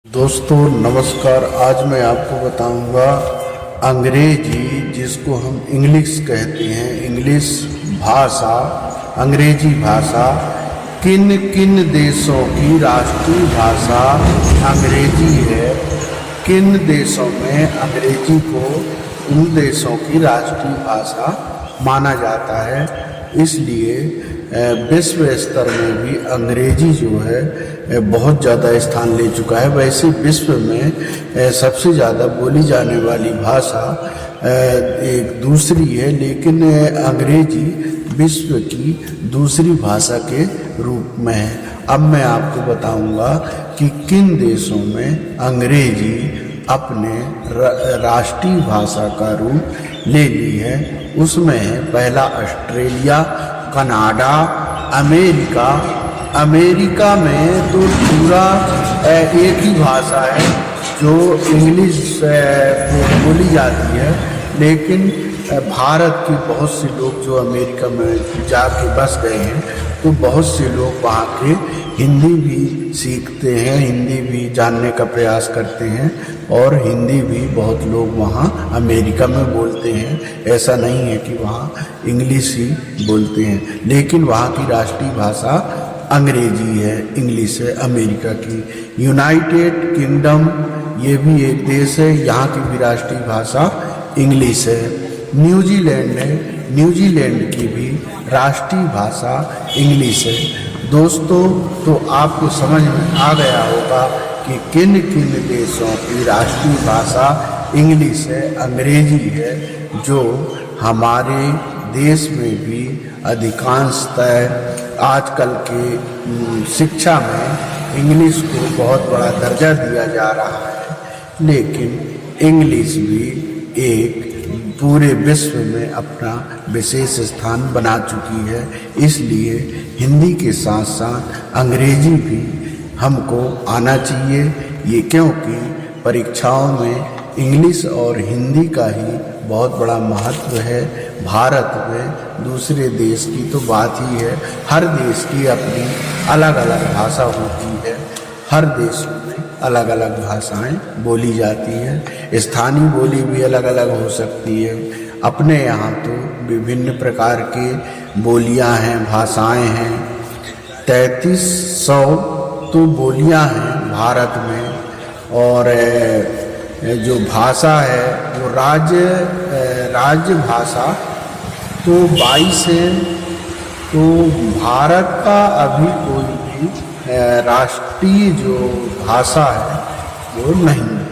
दोस्तों नमस्कार। आज मैं आपको बताऊंगा अंग्रेजी, जिसको हम इंग्लिश कहते हैं, इंग्लिश भाषा, अंग्रेजी भाषा किन किन देशों की राष्ट्रीय भाषा अंग्रेजी है। किन देशों में अंग्रेजी को उन देशों की राष्ट्रीय भाषा माना जाता है। इसलिए विश्व स्तर में भी अंग्रेजी जो है बहुत ज़्यादा स्थान ले चुका है। वैसे विश्व में सबसे ज़्यादा बोली जाने वाली भाषा एक दूसरी है, लेकिन अंग्रेजी विश्व की दूसरी भाषा के रूप में है। अब मैं आपको बताऊंगा कि किन देशों में अंग्रेजी अपने राष्ट्रीय भाषा का रूप ले ली है। उसमें है पहला ऑस्ट्रेलिया, कनाडा, अमेरिका। अमेरिका में तो पूरा एक ही भाषा है जो इंग्लिश बोली जाती है, लेकिन भारत के बहुत से लोग जो अमेरिका में जाके बस गए हैं, तो बहुत से लोग वहाँ के हिंदी भी सीखते हैं, हिंदी भी जानने का प्रयास करते हैं, और हिंदी भी बहुत लोग वहाँ अमेरिका में बोलते हैं। ऐसा नहीं है कि वहाँ इंग्लिश ही बोलते हैं, लेकिन वहाँ की राष्ट्रीय भाषा अंग्रेजी है, इंग्लिश है अमेरिका की। यूनाइटेड किंगडम ये भी एक देश है, यहाँ की भी राष्ट्रीय भाषा इंग्लिश है। न्यूजीलैंड है, न्यूजीलैंड की भी राष्ट्रीय भाषा इंग्लिश है। दोस्तों, तो आपको समझ में आ गया होगा कि किन किन देशों की राष्ट्रीय भाषा इंग्लिश है, अंग्रेजी है, जो हमारे देश में भी अधिकांशतः आजकल के शिक्षा में इंग्लिश को बहुत बड़ा दर्जा दिया जा रहा है। लेकिन इंग्लिश भी एक पूरे विश्व में अपना विशेष स्थान बना चुकी है। इसलिए हिंदी के साथ साथ अंग्रेजी भी हमको आना चाहिए। ये क्योंकि परीक्षाओं में इंग्लिश और हिंदी का ही बहुत बड़ा महत्व है। भारत में दूसरे देश की तो बात ही है, हर देश की अपनी अलग अलग भाषा होती है, हर देश में अलग अलग भाषाएं बोली जाती हैं। स्थानीय बोली भी अलग अलग हो सकती है। अपने यहाँ तो विभिन्न प्रकार के बोलियां हैं, भाषाएं हैं। 3300 तो बोलियां हैं भारत में, और जो भाषा है वो राज्य भाषा तो 22 है। तो भारत का अभी कोई भी राष्ट्रीय जो भाषा है वो नहीं है।